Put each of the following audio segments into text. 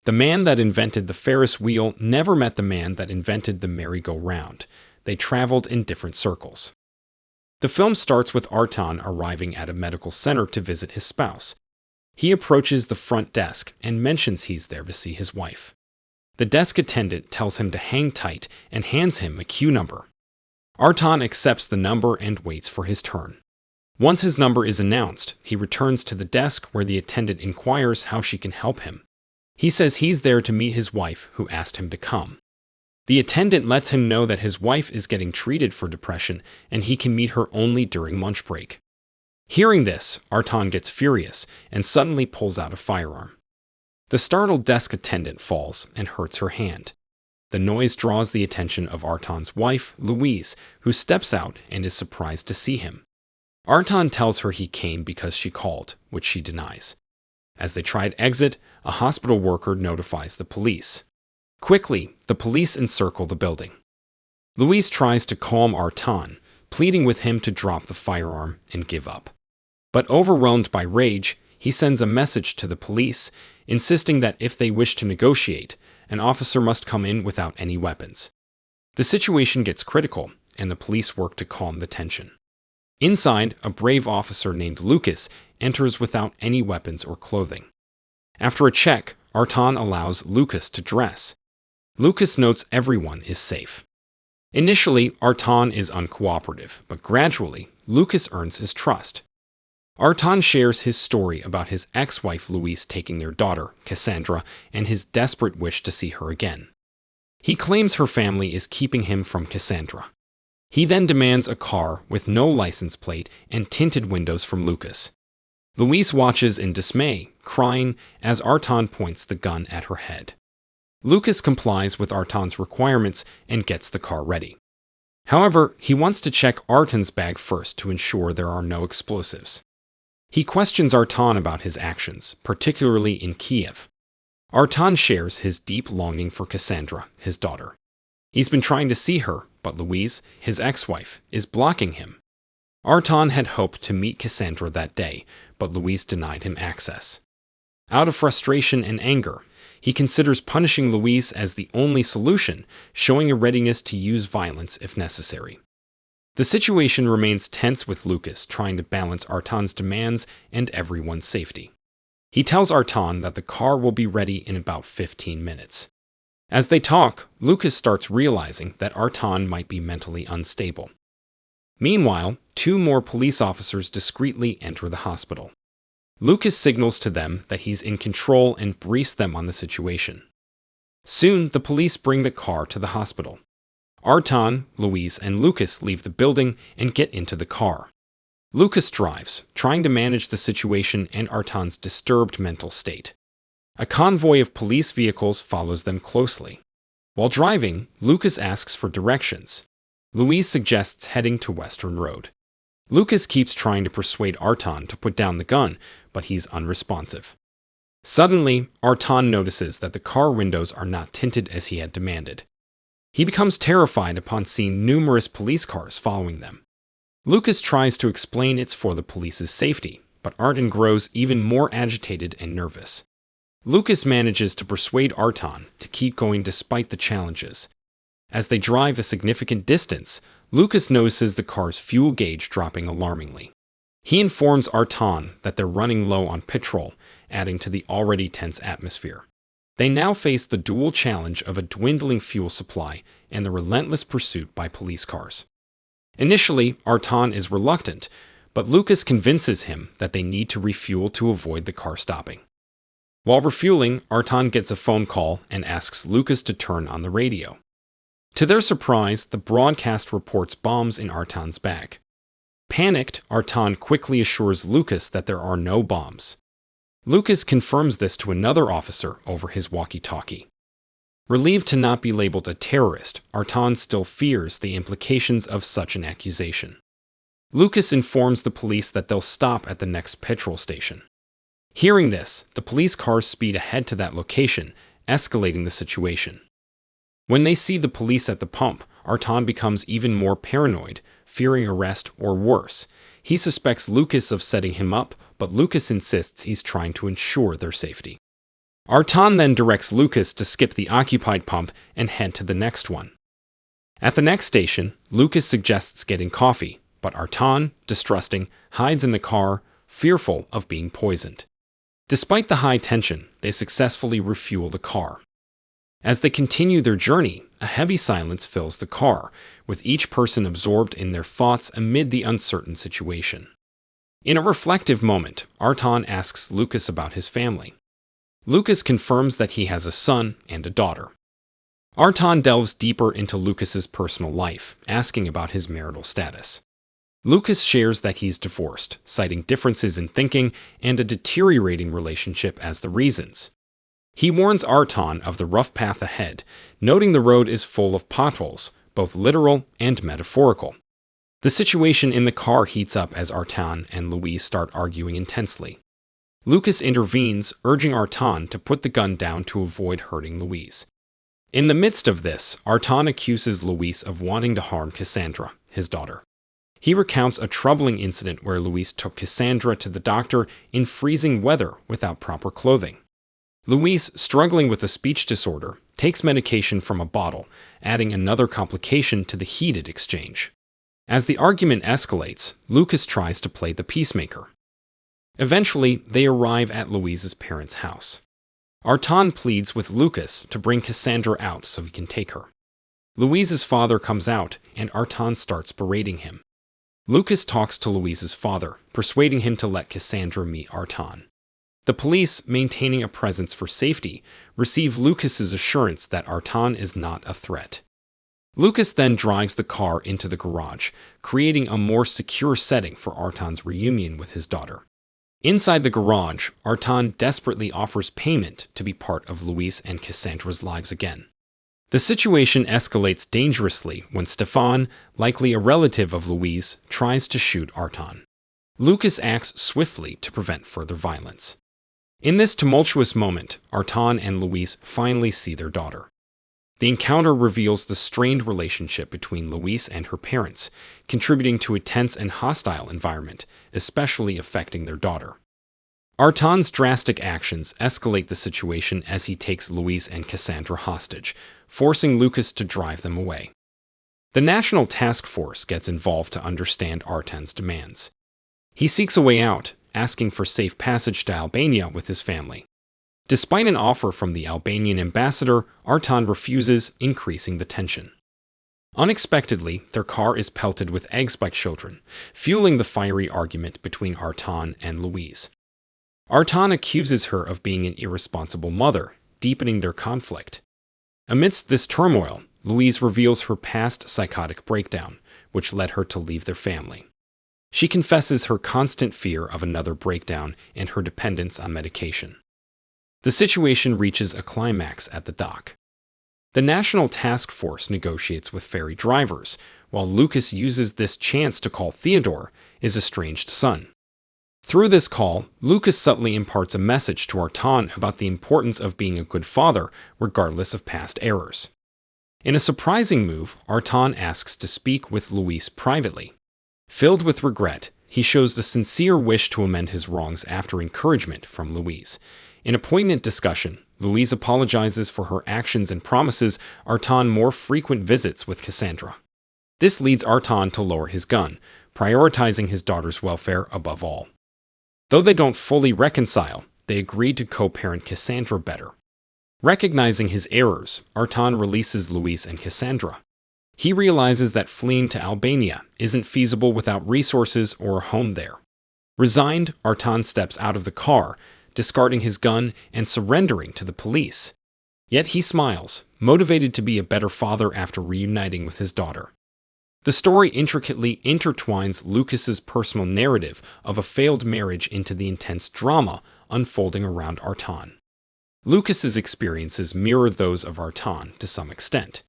The man that invented the Ferris wheel never met the man that invented the merry-go-round. They traveled in different circles. The film starts with Artan arriving at a medical center to visit his spouse. He approaches the front desk and mentions he's there to see his wife. The desk attendant tells him to hang tight and hands him a queue number. Artan accepts the number and waits for his turn. Once his number is announced, he returns to the desk where the attendant inquires how she can help him. He says he's there to meet his wife, who asked him to come. The attendant lets him know that his wife is getting treated for depression and he can meet her only during lunch break. Hearing this, Artan gets furious and suddenly pulls out a firearm. The startled desk attendant falls and hurts her hand. The noise draws the attention of Artan's wife, Louise, who steps out and is surprised to see him. Artan tells her he came because she called, which she denies. As they try to exit, a hospital worker notifies the police. Quickly, the police encircle the building. Louise tries to calm Artan, pleading with him to drop the firearm and give up. But overwhelmed by rage, he sends a message to the police, insisting that if they wish to negotiate, an officer must come in without any weapons. The situation gets critical, and the police work to calm the tension. Inside, a brave officer named Lukas enters without any weapons or clothing. After a check, Artan allows Lukas to dress. Lukas notes everyone is safe. Initially, Artan is uncooperative, but gradually, Lukas earns his trust. Artan shares his story about his ex-wife Louise taking their daughter, Cassandra, and his desperate wish to see her again. He claims her family is keeping him from Cassandra. He then demands a car with no license plate and tinted windows from Lukas. Louise watches in dismay, crying as Artan points the gun at her head. Lukas complies with Artan's requirements and gets the car ready. However, he wants to check Artan's bag first to ensure there are no explosives. He questions Artan about his actions, particularly in Kiev. Artan shares his deep longing for Cassandra, his daughter. He's been trying to see her, but Louise, his ex-wife, is blocking him. Artan had hoped to meet Cassandra that day, but Louise denied him access. Out of frustration and anger, he considers punishing Louise as the only solution, showing a readiness to use violence if necessary. The situation remains tense with Lukas trying to balance Artan's demands and everyone's safety. He tells Artan that the car will be ready in about 15 minutes. As they talk, Lukas starts realizing that Artan might be mentally unstable. Meanwhile, 2 more police officers discreetly enter the hospital. Lukas signals to them that he's in control and briefs them on the situation. Soon, the police bring the car to the hospital. Artan, Louise, and Lukas leave the building and get into the car. Lukas drives, trying to manage the situation and Artan's disturbed mental state. A convoy of police vehicles follows them closely. While driving, Lukas asks for directions. Louise suggests heading to Western Road. Lukas keeps trying to persuade Artan to put down the gun, but he's unresponsive. Suddenly, Artan notices that the car windows are not tinted as he had demanded. He becomes terrified upon seeing numerous police cars following them. Lukas tries to explain it's for the police's safety, but Artan grows even more agitated and nervous. Lukas manages to persuade Artan to keep going despite the challenges. As they drive a significant distance, Lukas notices the car's fuel gauge dropping alarmingly. He informs Artan that they're running low on petrol, adding to the already tense atmosphere. They now face the dual challenge of a dwindling fuel supply and the relentless pursuit by police cars. Initially, Artan is reluctant, but Lukas convinces him that they need to refuel to avoid the car stopping. While refueling, Artan gets a phone call and asks Lukas to turn on the radio. To their surprise, the broadcast reports bombs in Artan's bag. Panicked, Artan quickly assures Lukas that there are no bombs. Lukas confirms this to another officer over his walkie-talkie. Relieved to not be labeled a terrorist, Artan still fears the implications of such an accusation. Lukas informs the police that they'll stop at the next petrol station. Hearing this, the police cars speed ahead to that location, escalating the situation. When they see the police at the pump, Artan becomes even more paranoid, fearing arrest or worse. He suspects Lukas of setting him up, but Lukas insists he's trying to ensure their safety. Artan then directs Lukas to skip the occupied pump and head to the next one. At the next station, Lukas suggests getting coffee, but Artan, distrusting, hides in the car, fearful of being poisoned. Despite the high tension, they successfully refuel the car. As they continue their journey, a heavy silence fills the car, with each person absorbed in their thoughts amid the uncertain situation. In a reflective moment, Artan asks Lukas about his family. Lukas confirms that he has a son and a daughter. Artan delves deeper into Lukas's personal life, asking about his marital status. Lukas shares that he's divorced, citing differences in thinking and a deteriorating relationship as the reasons. He warns Artan of the rough path ahead, noting the road is full of potholes, both literal and metaphorical. The situation in the car heats up as Artan and Louise start arguing intensely. Lukas intervenes, urging Artan to put the gun down to avoid hurting Louise. In the midst of this, Artan accuses Louise of wanting to harm Cassandra, his daughter. He recounts a troubling incident where Louise took Cassandra to the doctor in freezing weather without proper clothing. Louise, struggling with a speech disorder, takes medication from a bottle, adding another complication to the heated exchange. As the argument escalates, Lukas tries to play the peacemaker. Eventually, they arrive at Louise's parents' house. Artan pleads with Lukas to bring Cassandra out so he can take her. Louise's father comes out, and Artan starts berating him. Lukas talks to Louise's father, persuading him to let Cassandra meet Artan. The police, maintaining a presence for safety, receive Lukas's assurance that Artan is not a threat. Lukas then drives the car into the garage, creating a more secure setting for Artan's reunion with his daughter. Inside the garage, Artan desperately offers payment to be part of Louise and Cassandra's lives again. The situation escalates dangerously when Stevan, likely a relative of Louise, tries to shoot Artan. Lukas acts swiftly to prevent further violence. In this tumultuous moment, Artan and Louise finally see their daughter. The encounter reveals the strained relationship between Louise and her parents, contributing to a tense and hostile environment, especially affecting their daughter. Artan's drastic actions escalate the situation as he takes Louise and Cassandra hostage, forcing Lukas to drive them away. The National Task Force gets involved to understand Artan's demands. He seeks a way out, asking for safe passage to Albania with his family. Despite an offer from the Albanian ambassador, Artan refuses, increasing the tension. Unexpectedly, their car is pelted with eggs by children, fueling the fiery argument between Artan and Louise. Artan accuses her of being an irresponsible mother, deepening their conflict. Amidst this turmoil, Louise reveals her past psychotic breakdown, which led her to leave their family. She confesses her constant fear of another breakdown and her dependence on medication. The situation reaches a climax at the dock. The National Task Force negotiates with ferry drivers, while Lukas uses this chance to call Theodore, his estranged son. Through this call, Lukas subtly imparts a message to Artan about the importance of being a good father, regardless of past errors. In a surprising move, Artan asks to speak with Louise privately. Filled with regret, he shows the sincere wish to amend his wrongs after encouragement from Louise. In a poignant discussion, Louise apologizes for her actions and promises Artan more frequent visits with Cassandra. This leads Artan to lower his gun, prioritizing his daughter's welfare above all. Though they don't fully reconcile, they agree to co-parent Cassandra better. Recognizing his errors, Artan releases Louise and Cassandra. He realizes that fleeing to Albania isn't feasible without resources or a home there. Resigned, Artan steps out of the car, discarding his gun and surrendering to the police. Yet he smiles, motivated to be a better father after reuniting with his daughter. The story intricately intertwines Lukas's personal narrative of a failed marriage into the intense drama unfolding around Artan. Lukas's experiences mirror those of Artan to some extent.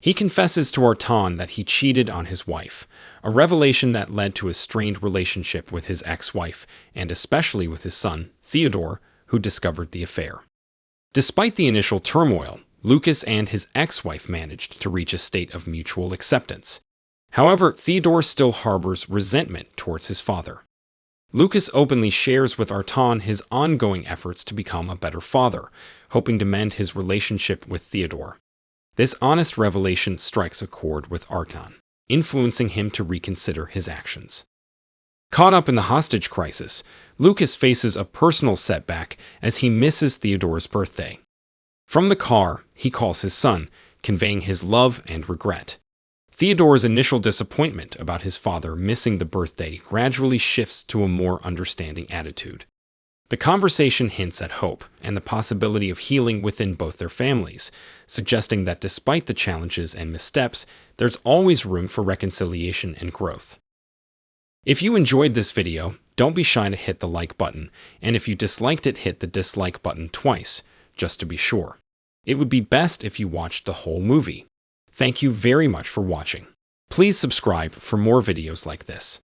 He confesses to Artan that he cheated on his wife, a revelation that led to a strained relationship with his ex-wife, and especially with his son, Theodore, who discovered the affair. Despite the initial turmoil, Lukas and his ex-wife managed to reach a state of mutual acceptance. However, Theodore still harbors resentment towards his father. Lukas openly shares with Artan his ongoing efforts to become a better father, hoping to mend his relationship with Theodore. This honest revelation strikes a chord with Artan, influencing him to reconsider his actions. Caught up in the hostage crisis, Lukas faces a personal setback as he misses Theodore's birthday. From the car, he calls his son, conveying his love and regret. Theodore's initial disappointment about his father missing the birthday gradually shifts to a more understanding attitude. The conversation hints at hope and the possibility of healing within both their families, suggesting that despite the challenges and missteps, there's always room for reconciliation and growth. If you enjoyed this video, don't be shy to hit the like button, and if you disliked it, hit the dislike button twice, just to be sure. It would be best if you watched the whole movie. Thank you very much for watching. Please subscribe for more videos like this.